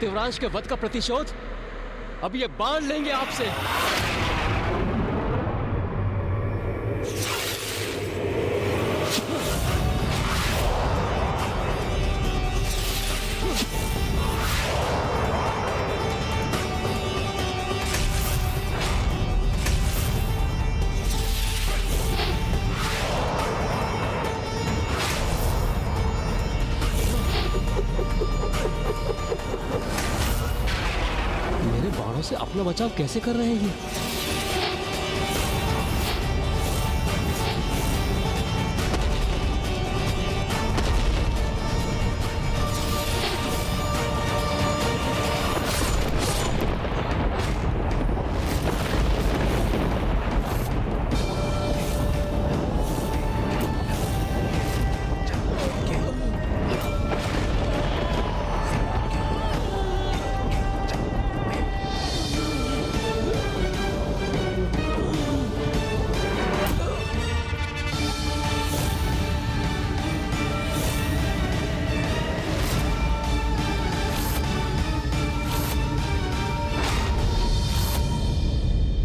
देवरांश के वध का प्रतिशोध अब ये बाण लेंगे आपसे। मेरे बाणों से अपना बचाव कैसे कर रहे हैं ये?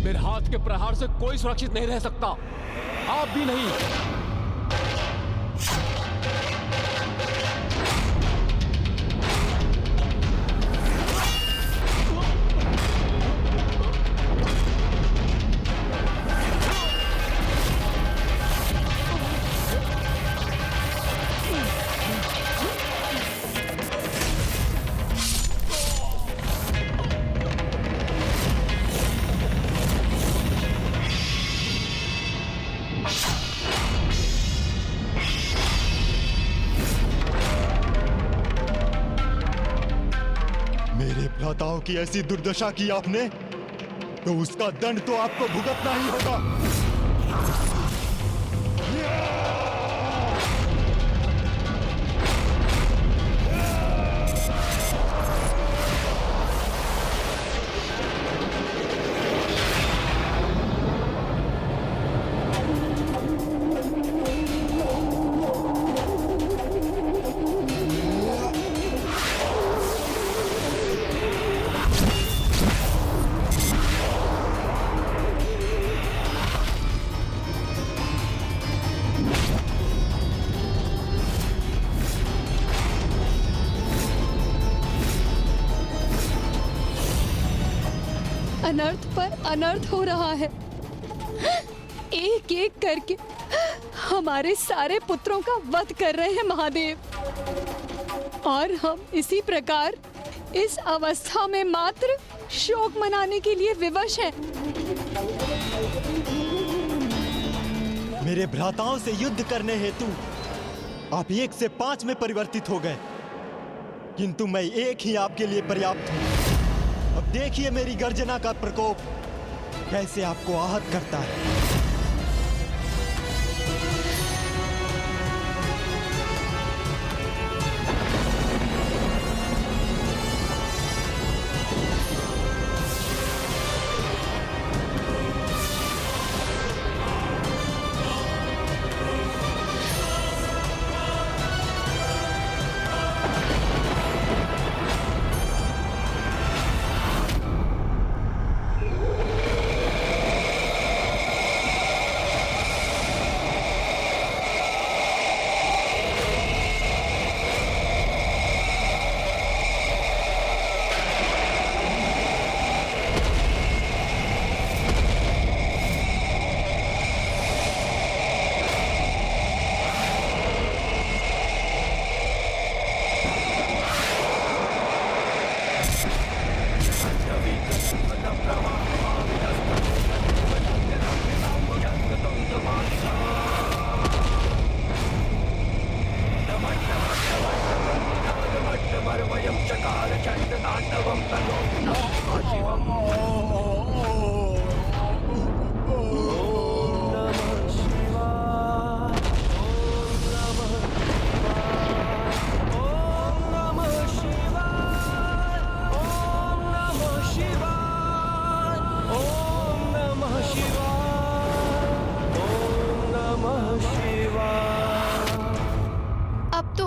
मेरे हाथ के प्रहार से कोई सुरक्षित नहीं रह सकता, आप भी नहीं। भ्राताओं की ऐसी दुर्दशा की आपने, तो उसका दंड तो आपको भुगतना ही होगा। अनर्थ पर अनर्थ हो रहा है। एक एक करके हमारे सारे पुत्रों का वध कर रहे हैं महादेव, और हम इसी प्रकार इस अवस्था में मात्र शोक मनाने के लिए विवश हैं। मेरे भ्राताओं से युद्ध करने हेतु आप 1 से 5 में परिवर्तित हो गए, किंतु मैं एक ही आपके लिए पर्याप्त हूं। अब देखिए मेरी गर्जना का प्रकोप कैसे आपको आहत करता है।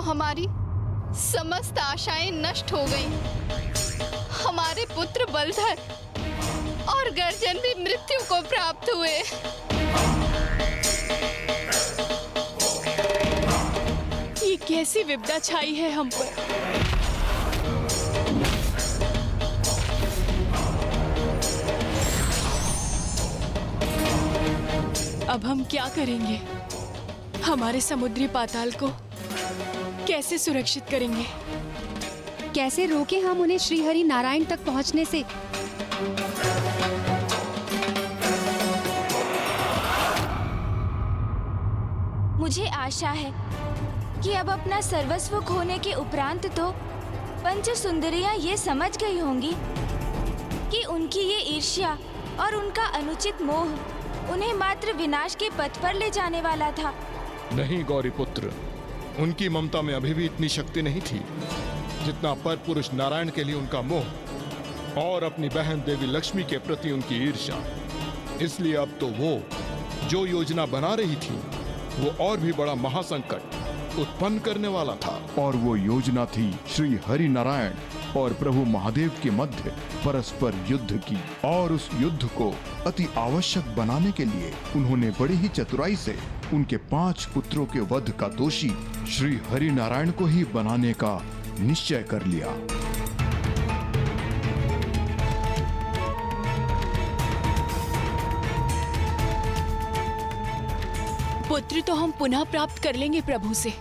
हमारी समस्त आशाएं नष्ट हो गईं। हमारे पुत्र बलधर और गर्जन भी मृत्यु को प्राप्त हुए। ये कैसी विपदा छाई है हम पर। अब हम क्या करेंगे? हमारे समुद्री पाताल को कैसे सुरक्षित करेंगे? कैसे रोके हम उन्हें श्री हरि नारायण तक पहुंचने से? मुझे आशा है कि अब अपना सर्वस्व खोने के उपरांत तो पंच सुंदरियां ये समझ गई होंगी कि उनकी ये ईर्ष्या और उनका अनुचित मोह उन्हें मात्र विनाश के पथ पर ले जाने वाला था। नहीं गौरी पुत्र, उनकी ममता में अभी भी इतनी शक्ति नहीं थी जितना पर पुरुष नारायण के लिए उनका मोह और अपनी बहन देवी लक्ष्मी के प्रति उनकी ईर्ष्या। इसलिए अब तो वो जो योजना बना रही थी वो और भी बड़ा महासंकट उत्पन्न करने वाला था। और वो योजना थी श्री हरि नारायण और प्रभु महादेव के मध्य परस्पर युद्ध की। और उस युद्ध को अति आवश्यक बनाने के लिए उन्होंने बड़ी ही चतुराई से उनके 5 पुत्रों के वध का दोषी श्री हरि नारायण को ही बनाने का निश्चय कर लिया। पुत्र तो हम पुनः प्राप्त कर लेंगे प्रभु से,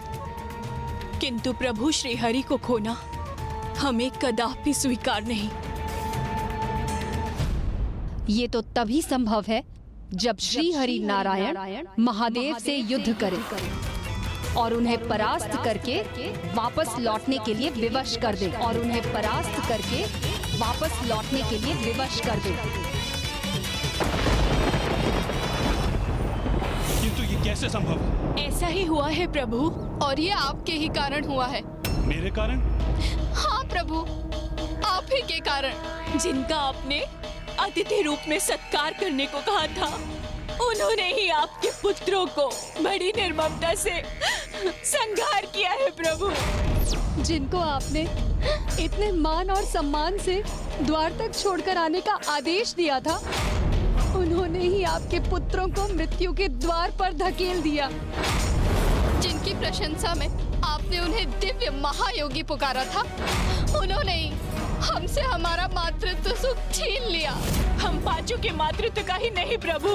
किंतु प्रभु श्री हरि को खोना हमें कदापि स्वीकार नहीं। ये तो तभी संभव है जब श्री हरि नारायण महादेव से युद्ध करें और उन्हें परास्त करके वापस लौटने के लिए विवश कर दे। किंतु ये कैसे संभव है? ऐसा ही हुआ है प्रभु। और ये आपके ही कारण हुआ है। मेरे कारण? हाँ प्रभु, आप ही के कारण। जिनका आपने अतिथि रूप में सत्कार करने को कहा था, उन्होंने ही आपके पुत्रों को बड़ी निर्ममता से संहार किया है प्रभु। जिनको आपने इतने मान और सम्मान से द्वार तक छोड़कर आने का आदेश दिया था, उन्होंने ही आपके पुत्रों को मृत्यु के द्वार पर धकेल दिया। जिनकी प्रशंसा में आपने उन्हें दिव्य महायोगी पुकारा था, उन्होंने ही हमसे हमारा मातृत्व सुख छीन लिया। हम पांचों के मातृत्व का ही नहीं प्रभु,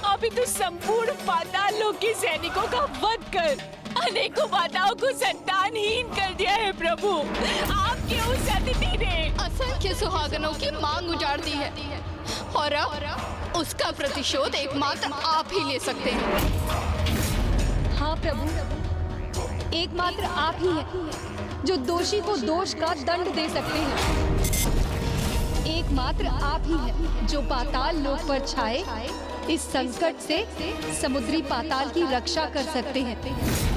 अभी तो संपूर्ण पाताल लोक के सैनिकों का वध कर अनेकों माताओं को संतानहीन कर दिया है प्रभु। आपके उस अतिथि ने असंख्य सुहागनों की मांग उजाड़ दी है और अब उसका प्रतिशोध एकमात्र आप ही ले सकते हैं। हाँ प्रभु, एकमात्र आप ही हैं जो दोषी को दोष का दंड दे सकते हैं। एकमात्र आप ही हैं जो पाताल लोक पर छाए इस संकट से समुद्री पाताल की रक्षा कर सकते हैं।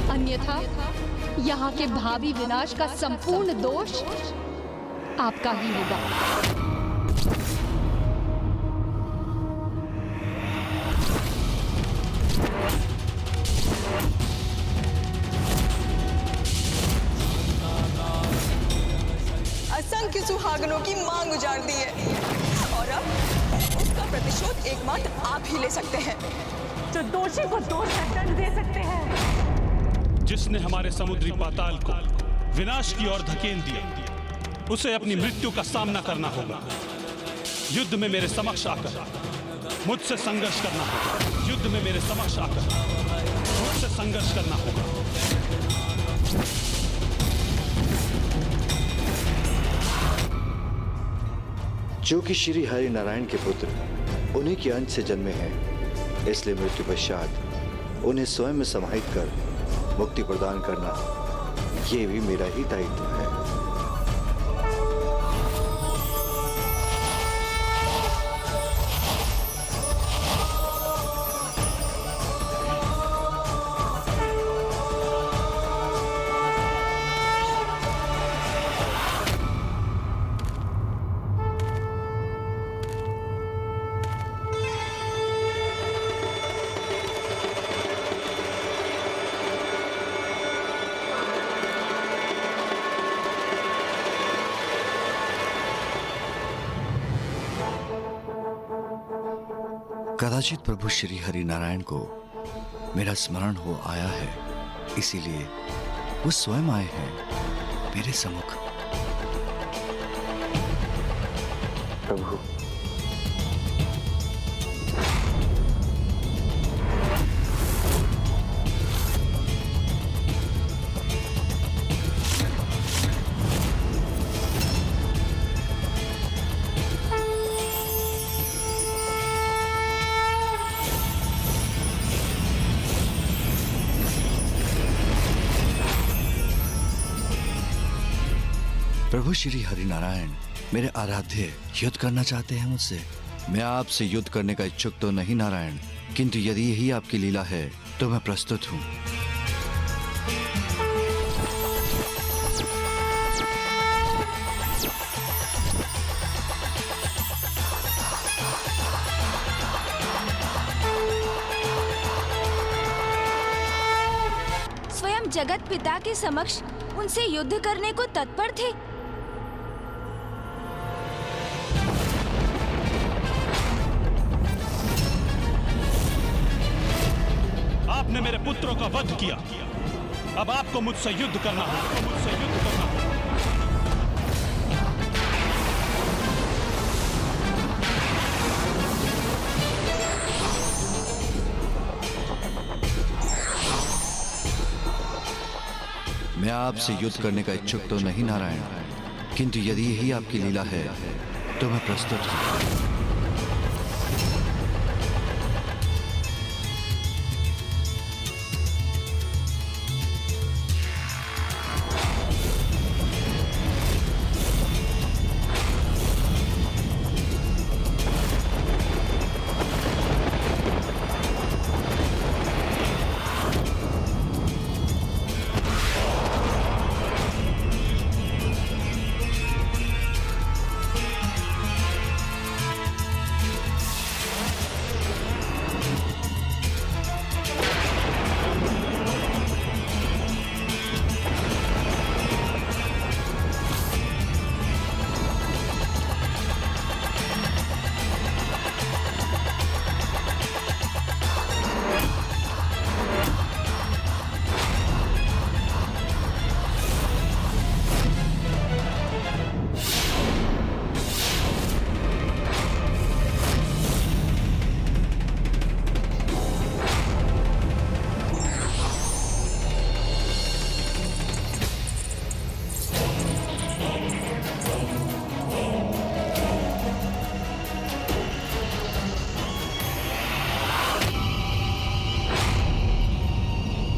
अन्यथा यहाँ के भावी विनाश का संपूर्ण दोष आपका ही होगा। असंख्य सुहागनों की मांग उजाड़ दी है और अब उसका प्रतिशोध एकमात्र आप ही ले सकते हैं, जो दोषी को दोष का दंड दे सकते हैं। जिसने हमारे समुद्री पाताल को विनाश की ओर धकेल दिया, उसे अपनी मृत्यु का सामना करना होगा। युद्ध में मेरे समक्ष आकर मुझसे संघर्ष करना होगा। युद्ध में मेरे समक्ष आकर मुझसे संघर्ष करना होगा। जो कि श्री हरि नारायण के पुत्र उन्हीं के अंश से जन्मे हैं, इसलिए मृत्यु पश्चात उन्हें स्वयं में समाहित कर मुक्ति प्रदान करना ये भी मेरा ही दायित्व है। कदाचित प्रभु श्री हरि नारायण को मेरा स्मरण हो आया है, इसीलिए वो स्वयं आए हैं मेरे सम्मुख। प्रभु, प्रभु श्री हरि नारायण मेरे आराध्य युद्ध करना चाहते हैं मुझसे। मैं आपसे युद्ध करने का इच्छुक तो नहीं नारायण, किंतु यदि यही आपकी लीला है तो मैं प्रस्तुत हूं। स्वयं जगत पिता के समक्ष उनसे युद्ध करने को तत्पर थे। आपने मेरे पुत्रों का वध किया, अब आपको मुझसे युद्ध करना होगा, मुझसे युद्ध करना होगा। मैं आपसे युद्ध करने का इच्छुक तो नहीं नारायण, किंतु यदि यही आपकी लीला है तो मैं प्रस्तुत हूं।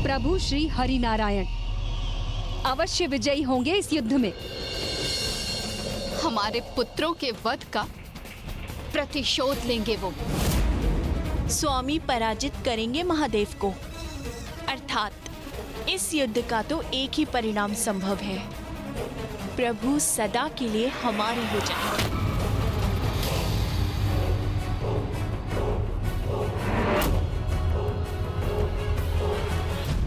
प्रभु श्री हरि नारायण अवश्य विजयी होंगे इस युद्ध में। हमारे पुत्रों के वध का प्रतिशोध लेंगे वो। स्वामी पराजित करेंगे महादेव को, अर्थात इस युद्ध का तो एक ही परिणाम संभव है, प्रभु सदा के लिए हमारे हो जाएंगे।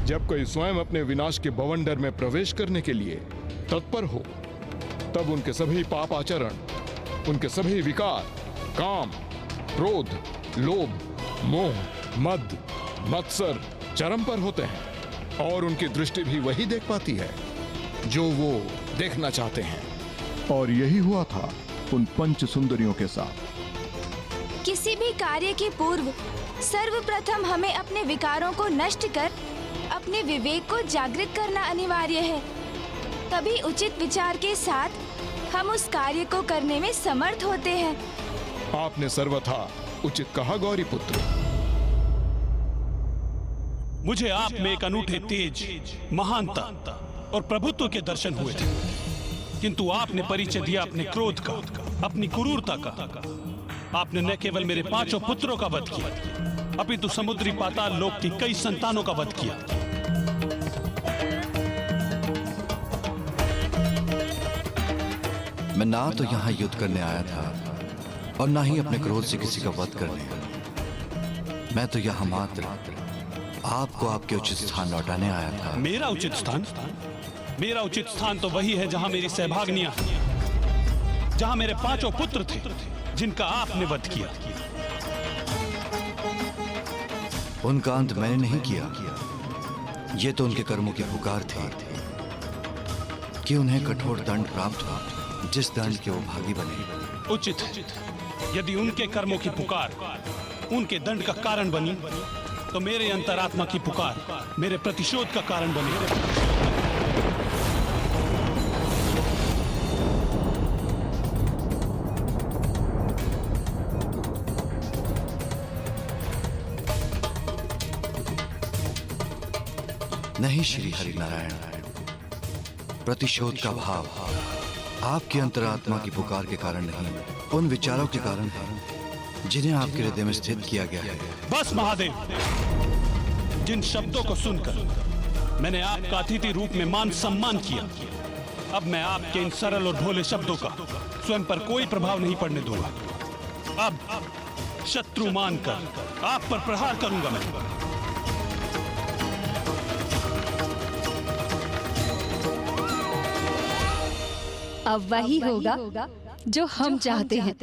जब कोई स्वयं अपने विनाश के बवंडर में प्रवेश करने के लिए तत्पर हो, तब उनके सभी पाप आचरण, उनके सभी विकार, काम, क्रोध, लोभ, मोह, मद, मत्सर चरम पर होते हैं और उनकी दृष्टि भी वही देख पाती है जो वो देखना चाहते हैं। और यही हुआ था उन पंच सुंदरियों के साथ। किसी भी कार्य के पूर्व सर्वप्रथम हमें अपने विकारों को नष्ट कर अपने विवेक को जागृत करना अनिवार्य है। तभी उचित विचार के साथ हम उस कार्य को करने में समर्थ होते हैं। आपने सर्वथा उचित कहा गौरी पुत्र। मुझे आप में एक अनूठे तेज, महानता और प्रभुत्व के दर्शन हुए थे, किंतु आपने परिचय दिया अपने क्रोध का, अपनी क्रूरता का। आपने न केवल मेरे 5 पुत्रों का वध किया, अपितु समुद्री पाताल लोक की कई संतानों का वध किया। मैं ना तो यहाँ युद्ध करने आया था और ना ही अपने क्रोध से किसी का वध करने। मैं तो यहाँ मात्र आपको आपके उचित स्थान लौटाने आया था। मेरा उचित स्थान? मेरा उचित स्थान तो वही है जहाँ मेरी सहभागिनियां, जहाँ मेरे 5 पुत्र थे जिनका आपने वध किया। उनका अंत मैंने नहीं किया। ये तो उनके कर्मों की पुकार थी कि उन्हें कठोर दंड प्राप्त हुआ, जिस दंड के वो भागी बने। उचित है। यदि उनके कर्मों की पुकार उनके दंड का कारण बनी, तो मेरे अंतरात्मा की पुकार मेरे प्रतिशोध का कारण बनी। नहीं श्री हरिनारायण, प्रतिशोध का भाव आपकी अंतरात्मा की पुकार के कारण नहीं, उन विचारों के कारण है जिन्हें आपके हृदय में स्थित किया गया है। बस महादेव, जिन शब्दों को सुनकर मैंने आपका अतिथि रूप में मान सम्मान किया, अब मैं आपके इन सरल और भोले शब्दों का स्वयं पर कोई प्रभाव नहीं पड़ने दूंगा। अब शत्रु मानकर आप पर प्रहार करूंगा मैं। अब वही होगा जो हम चाहते हैं।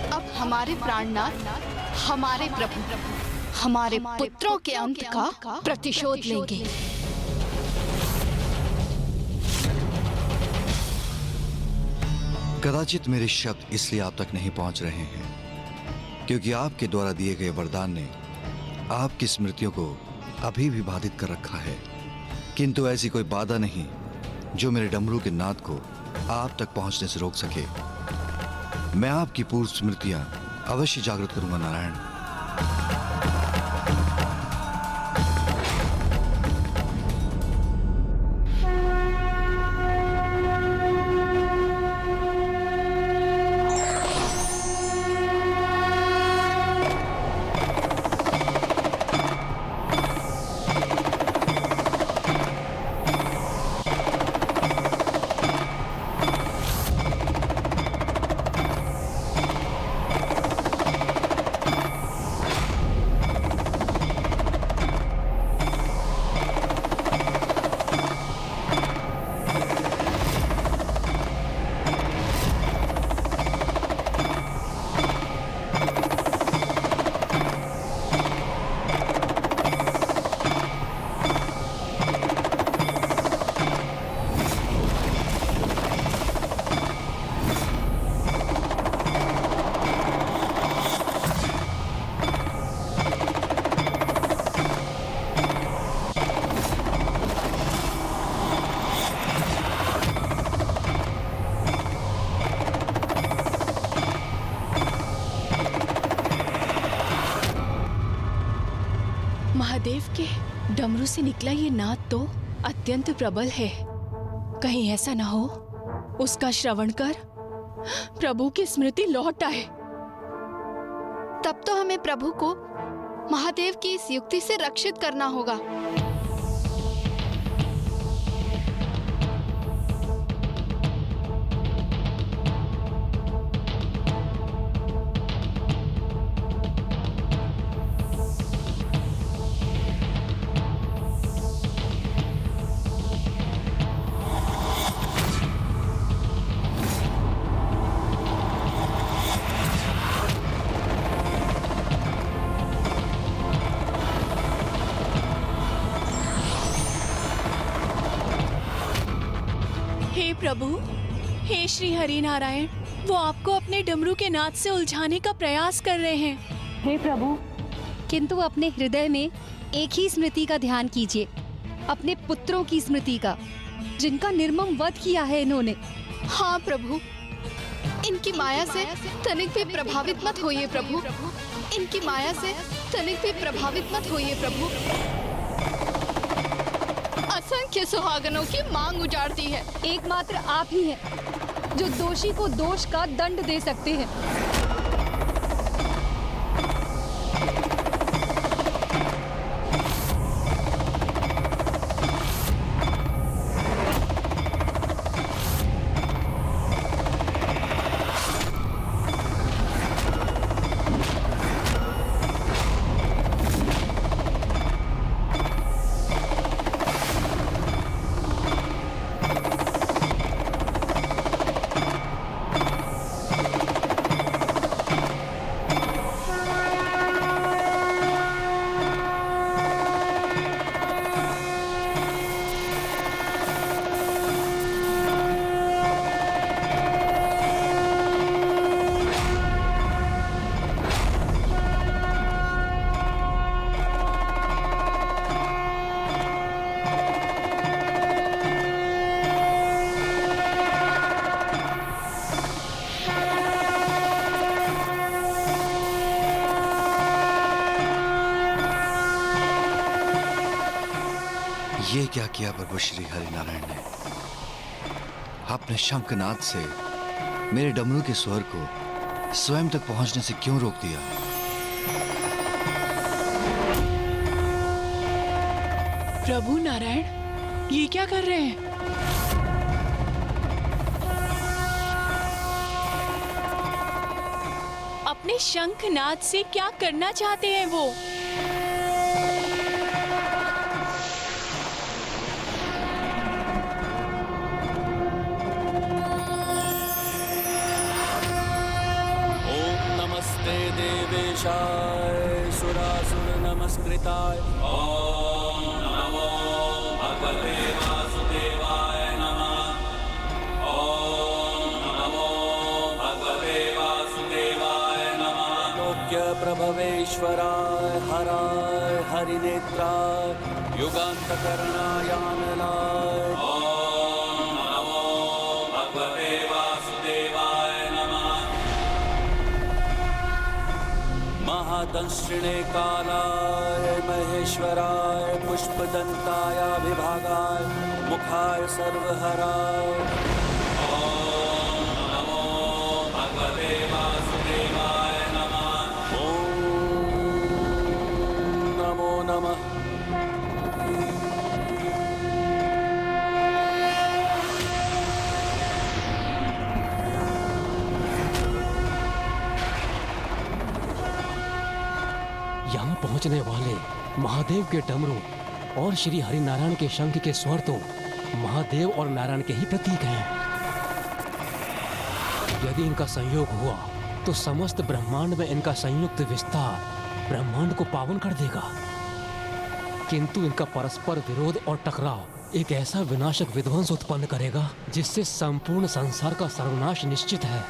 अब हमारे प्राणनाथ, हमारे प्रभु, हमारे पुत्रों के अंत का प्रतिशोध लेंगे। कदाचित मेरे शब्द इसलिए आप तक नहीं पहुंच रहे हैं क्योंकि आपके द्वारा दिए गए वरदान ने आपकी स्मृतियों को अभी भी बाधित कर रखा है, किंतु ऐसी कोई बाधा नहीं जो मेरे डमरू के नाद को आप तक पहुंचने से रोक सके। मैं आपकी पूर्व स्मृतियां अवश्य जागृत करूंगा नारायण। महादेव के डमरू से निकला ये नाद तो अत्यंत प्रबल है। कहीं ऐसा ना हो उसका श्रवण कर प्रभु की स्मृति लौट आए। तब तो हमें प्रभु को महादेव की इस युक्ति से रक्षित करना होगा। हे प्रभु, हे श्री हरि नारायण, वो आपको अपने डमरू के नाद से उलझाने का प्रयास कर रहे हैं। हे प्रभु, किंतु अपने हृदय में एक ही स्मृति का ध्यान कीजिए, अपने पुत्रों की स्मृति का, जिनका निर्मम वध किया है इन्होंने। हाँ प्रभु, इनकी माया से तनिक भी प्रभावित मत होइए प्रभु। इनकी माया से तनिक भी प्रभावित मत होइए प्रभु। असंख्य सुहागनों की मांग उजाड़ती है। एकमात्र आप ही हैं जो दोषी को दोष का दंड दे सकते हैं। ये क्या किया प्रभु श्री हरिनारायण ने? आपने शंखनाद से मेरे डमरू के स्वर को स्वयं तक पहुंचने से क्यों रोक दिया? प्रभु नारायण, ये क्या कर रहे हैं? अपने शंखनाद से क्या करना चाहते हैं वो? देवेशाय सुरासुर नमस्कृताय ओम नमो भगवते वासुदेवाय नमः। ओम नमो भगवते वासुदेवाय नमः। लोक्य प्रभवेश्वराय हराय हरिनेत्राय युगान्तकरणायानलाय ओम नमो भगवते वासुदेवाय नमः। महादंशिणे कालाय महेश्वराय पुष्पदंताय विभागाय मुखाय सर्वहराय ओम नमो भगवते वासुदेवाय नमः। ओम नमो नमः। यहाँ पहुँचने वाले महादेव के डमरू और श्री हरिनारायण के शंख के स्वर तो महादेव और नारायण के ही प्रतीक हैं। यदि इनका संयोग हुआ तो समस्त ब्रह्मांड में इनका संयुक्त विस्तार ब्रह्मांड को पावन कर देगा। किंतु इनका परस्पर विरोध और टकराव एक ऐसा विनाशक विध्वंस उत्पन्न करेगा जिससे संपूर्ण संसार का सर्वनाश निश्चित है।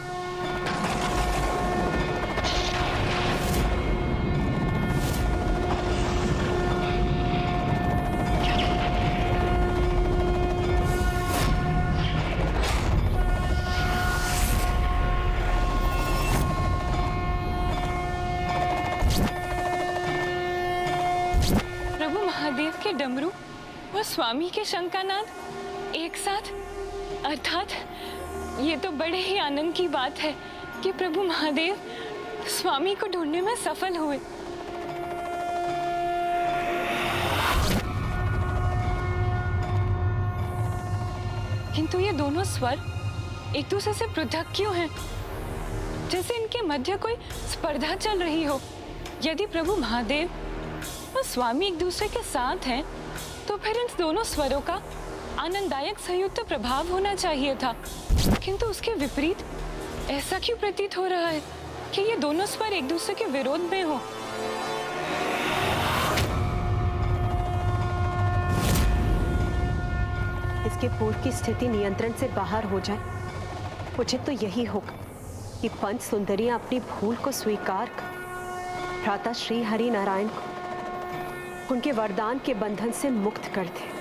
महादेव के डमरू और स्वामी के शंखानाद एक साथ, अर्थात ये तो बड़े ही आनंद की बात है कि प्रभु महादेव स्वामी को ढूंढने में सफल हुए। किंतु ये दोनों स्वर एक दूसरे से पृथक क्यों हैं? जैसे इनके मध्य कोई स्पर्धा चल रही हो। यदि प्रभु महादेव और स्वामी एक दूसरे के साथ हैं, तो फिर इन दोनों स्वरों का आनंददायक संयुक्त प्रभाव होना चाहिए था। किंतु उसके विपरीत ऐसा क्यों प्रतीत हो रहा है कि ये दोनों स्वर एक दूसरे के विरोध में हो? इसके पूर्व की स्थिति नियंत्रण से बाहर हो जाए। उचित तो यही होगा कि पंच सुंदरियां अपनी भूल को स्वीकार कर भ्राता श्री हरि नारायण को उनके वरदान के बंधन से मुक्त कर दे।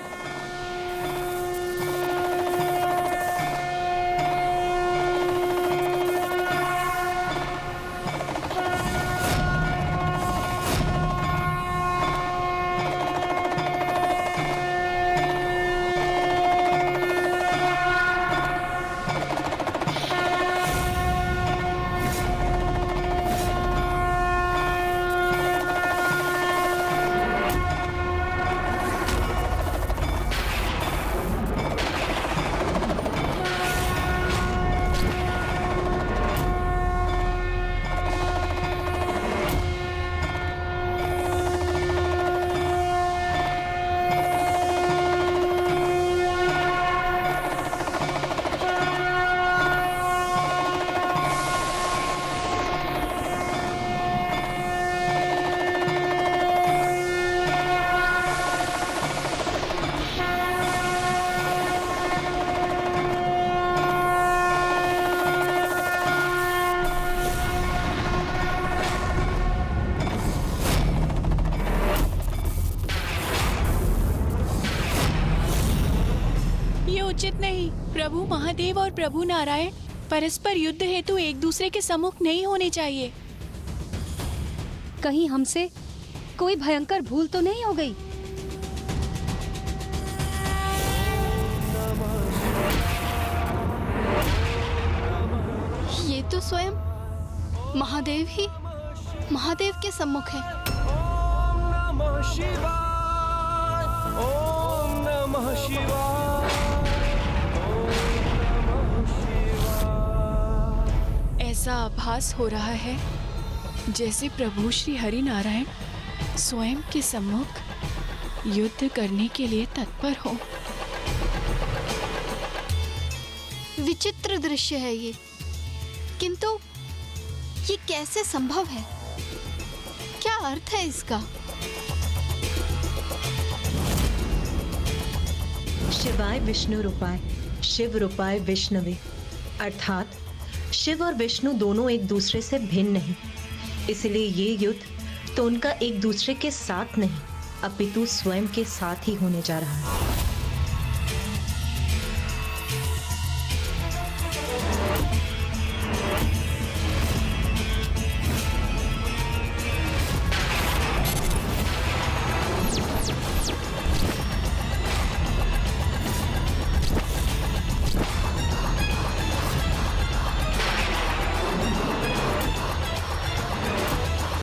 उचित नहीं। प्रभु महादेव और प्रभु नारायण परस्पर युद्ध हेतु एक दूसरे के सम्मुख नहीं होने चाहिए। कहीं हमसे कोई भयंकर भूल तो नहीं हो गई? अपितु स्वयं महादेव ही महादेव के सम्मुख है। ऐसा आभास हो रहा है जैसे प्रभु श्री हरि नारायण स्वयं के सम्मुख युद्ध करने के लिए तत्पर हो। विचित्र दृश्य है ये, किंतु ये कैसे संभव है? क्या अर्थ है इसका? शिवाय विष्णु रूपाय शिव रूपाय विष्णवे, अर्थात शिव और विष्णु दोनों एक दूसरे से भिन्न नहीं, इसलिए ये युद्ध तो उनका एक दूसरे के साथ नहीं अपितु स्वयं के साथ ही होने जा रहा है।